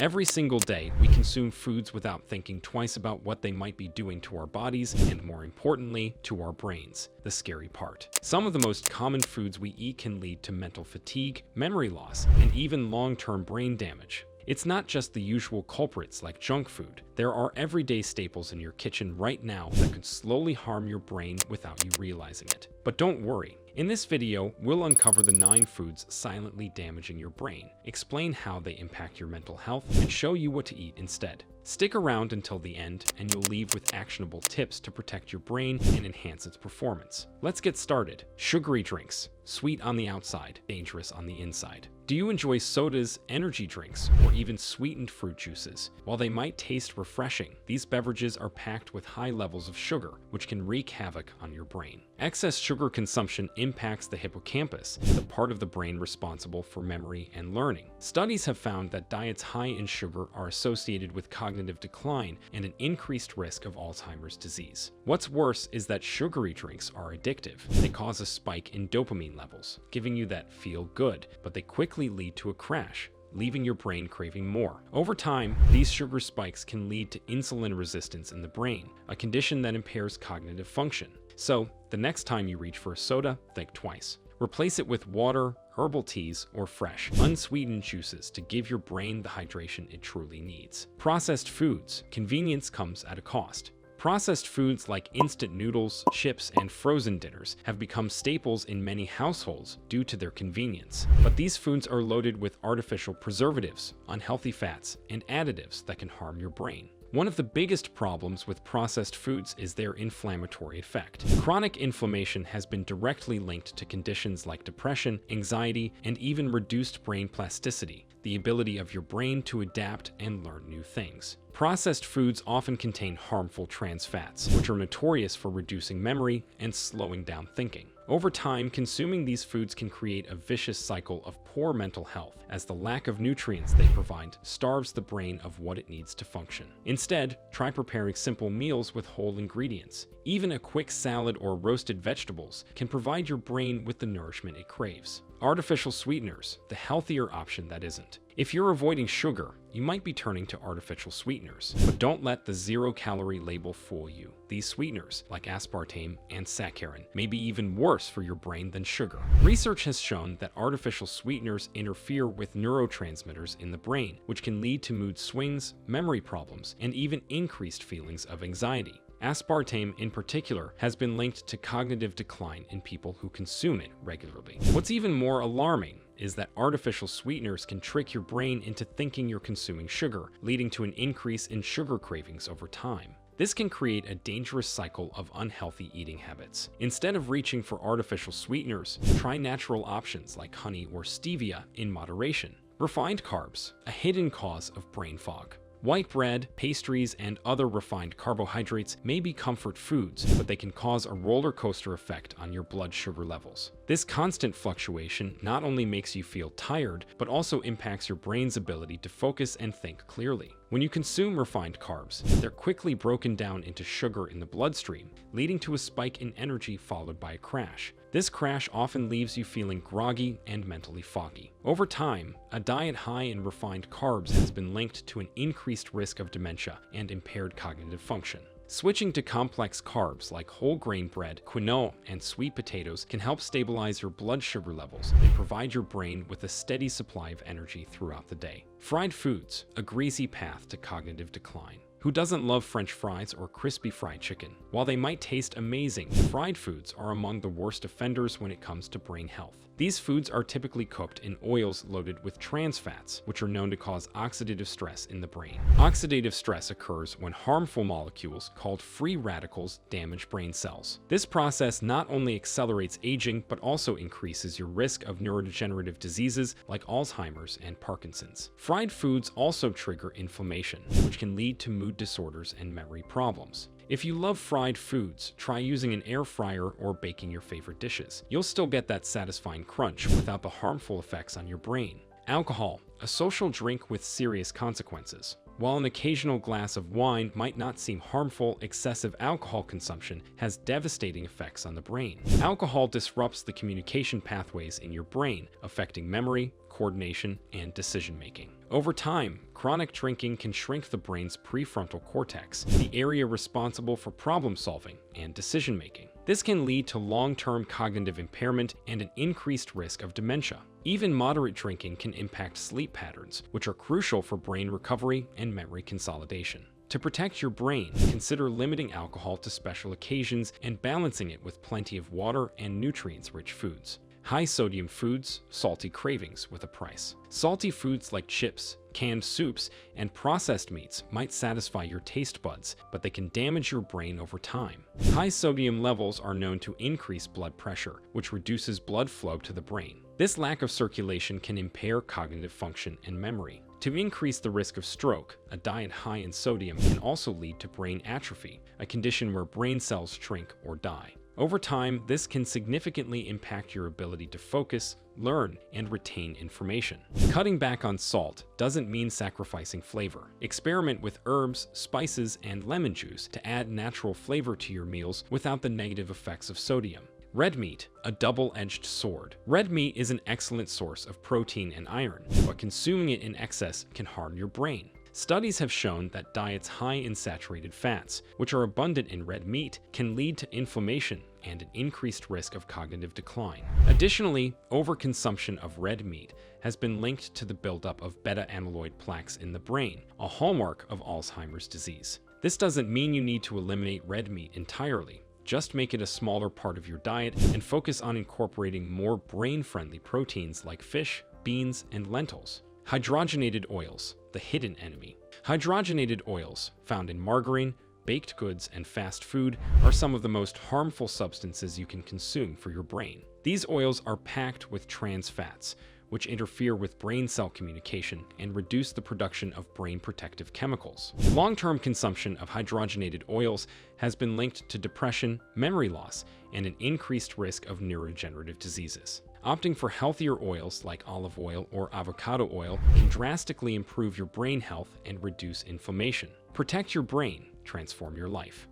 Every single day, we consume foods without thinking twice about what they might be doing to our bodies and, more importantly, to our brains. The scary part. Some of the most common foods we eat can lead to mental fatigue, memory loss, and even long-term brain damage. It's not just the usual culprits like junk food. There are everyday staples in your kitchen right now that could slowly harm your brain without you realizing it. But don't worry. In this video, we'll uncover the 9 foods silently damaging your brain, explain how they impact your mental health, and show you what to eat instead. Stick around until the end, and you'll leave with actionable tips to protect your brain and enhance its performance. Let's get started. Sugary drinks. Sweet on the outside, dangerous on the inside. Do you enjoy sodas, energy drinks, or even sweetened fruit juices? While they might taste refreshing, these beverages are packed with high levels of sugar, which can wreak havoc on your brain. Excess sugar consumption impacts the hippocampus, the part of the brain responsible for memory and learning. Studies have found that diets high in sugar are associated with cognitive decline and an increased risk of Alzheimer's disease. What's worse is that sugary drinks are addictive. They cause a spike in dopamine levels, giving you that feel good, but they quickly lead to a crash, leaving your brain craving more. Over time, these sugar spikes can lead to insulin resistance in the brain, a condition that impairs cognitive function. So, the next time you reach for a soda, think twice. Replace it with water, herbal teas, or fresh, unsweetened juices to give your brain the hydration it truly needs. Processed foods. Convenience comes at a cost. Processed foods like instant noodles, chips, and frozen dinners have become staples in many households due to their convenience. But these foods are loaded with artificial preservatives, unhealthy fats, and additives that can harm your brain. One of the biggest problems with processed foods is their inflammatory effect. Chronic inflammation has been directly linked to conditions like depression, anxiety, and even reduced brain plasticity, the ability of your brain to adapt and learn new things. Processed foods often contain harmful trans fats, which are notorious for reducing memory and slowing down thinking. Over time, consuming these foods can create a vicious cycle of poor mental health, as the lack of nutrients they provide starves the brain of what it needs to function. Instead, try preparing simple meals with whole ingredients. Even a quick salad or roasted vegetables can provide your brain with the nourishment it craves. Artificial sweeteners, the healthier option that isn't. If you're avoiding sugar, you might be turning to artificial sweeteners, but don't let the 0-calorie label fool you. These sweeteners, like aspartame and saccharin, may be even worse for your brain than sugar. Research has shown that artificial sweeteners interfere with neurotransmitters in the brain, which can lead to mood swings, memory problems, and even increased feelings of anxiety. Aspartame, in particular, has been linked to cognitive decline in people who consume it regularly. What's even more alarming is that artificial sweeteners can trick your brain into thinking you're consuming sugar, leading to an increase in sugar cravings over time. This can create a dangerous cycle of unhealthy eating habits. Instead of reaching for artificial sweeteners, try natural options like honey or stevia in moderation. Refined carbs, a hidden cause of brain fog. White bread, pastries, and other refined carbohydrates may be comfort foods, but they can cause a roller coaster effect on your blood sugar levels. This constant fluctuation not only makes you feel tired, but also impacts your brain's ability to focus and think clearly. When you consume refined carbs, they're quickly broken down into sugar in the bloodstream, leading to a spike in energy followed by a crash. This crash often leaves you feeling groggy and mentally foggy. Over time, a diet high in refined carbs has been linked to an increased risk of dementia and impaired cognitive function. Switching to complex carbs like whole grain bread, quinoa, and sweet potatoes can help stabilize your blood sugar levels and provide your brain with a steady supply of energy throughout the day. Fried foods, a greasy path to cognitive decline. Who doesn't love French fries or crispy fried chicken? While they might taste amazing, fried foods are among the worst offenders when it comes to brain health. These foods are typically cooked in oils loaded with trans fats, which are known to cause oxidative stress in the brain. Oxidative stress occurs when harmful molecules called free radicals damage brain cells. This process not only accelerates aging, but also increases your risk of neurodegenerative diseases like Alzheimer's and Parkinson's. Fried foods also trigger inflammation, which can lead to mood disorders and memory problems. If you love fried foods, try using an air fryer or baking your favorite dishes. You'll still get that satisfying crunch without the harmful effects on your brain. Alcohol, a social drink with serious consequences. While an occasional glass of wine might not seem harmful, excessive alcohol consumption has devastating effects on the brain. Alcohol disrupts the communication pathways in your brain, affecting memory, coordination, and decision-making. Over time, chronic drinking can shrink the brain's prefrontal cortex, the area responsible for problem-solving and decision-making. This can lead to long-term cognitive impairment and an increased risk of dementia. Even moderate drinking can impact sleep patterns, which are crucial for brain recovery and memory consolidation. To protect your brain, consider limiting alcohol to special occasions and balancing it with plenty of water and nutrients-rich foods. High-sodium foods, salty cravings with a price. Salty foods like chips, canned soups, and processed meats might satisfy your taste buds, but they can damage your brain over time. High sodium levels are known to increase blood pressure, which reduces blood flow to the brain. This lack of circulation can impair cognitive function and memory. To increase the risk of stroke, a diet high in sodium can also lead to brain atrophy, a condition where brain cells shrink or die. Over time, this can significantly impact your ability to focus, learn, and retain information. Cutting back on salt doesn't mean sacrificing flavor. Experiment with herbs, spices, and lemon juice to add natural flavor to your meals without the negative effects of sodium. Red meat, a double-edged sword. Red meat is an excellent source of protein and iron, but consuming it in excess can harm your brain. Studies have shown that diets high in saturated fats, which are abundant in red meat, can lead to inflammation and an increased risk of cognitive decline. Additionally, overconsumption of red meat has been linked to the buildup of beta-amyloid plaques in the brain, a hallmark of Alzheimer's disease. This doesn't mean you need to eliminate red meat entirely. Just make it a smaller part of your diet and focus on incorporating more brain-friendly proteins like fish, beans, and lentils. Hydrogenated oils, the hidden enemy. Hydrogenated oils, found in margarine, baked goods, and fast food, are some of the most harmful substances you can consume for your brain. These oils are packed with trans fats, which interfere with brain cell communication and reduce the production of brain protective chemicals. Long-term consumption of hydrogenated oils has been linked to depression, memory loss, and an increased risk of neurodegenerative diseases. Opting for healthier oils like olive oil or avocado oil can drastically improve your brain health and reduce inflammation. Protect your brain, transform your life.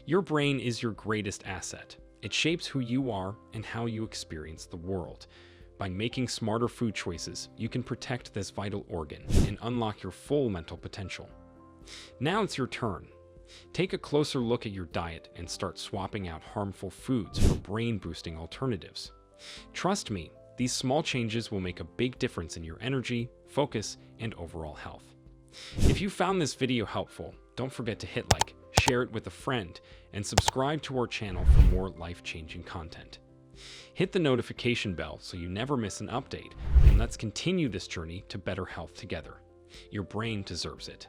Your brain is your greatest asset. It shapes who you are and how you experience the world. By making smarter food choices, you can protect this vital organ and unlock your full mental potential. Now it's your turn. Take a closer look at your diet and start swapping out harmful foods for brain-boosting alternatives. Trust me, these small changes will make a big difference in your energy, focus, and overall health. If you found this video helpful, don't forget to hit like, share it with a friend, and subscribe to our channel for more life-changing content. Hit the notification bell so you never miss an update, and let's continue this journey to better health together. Your brain deserves it.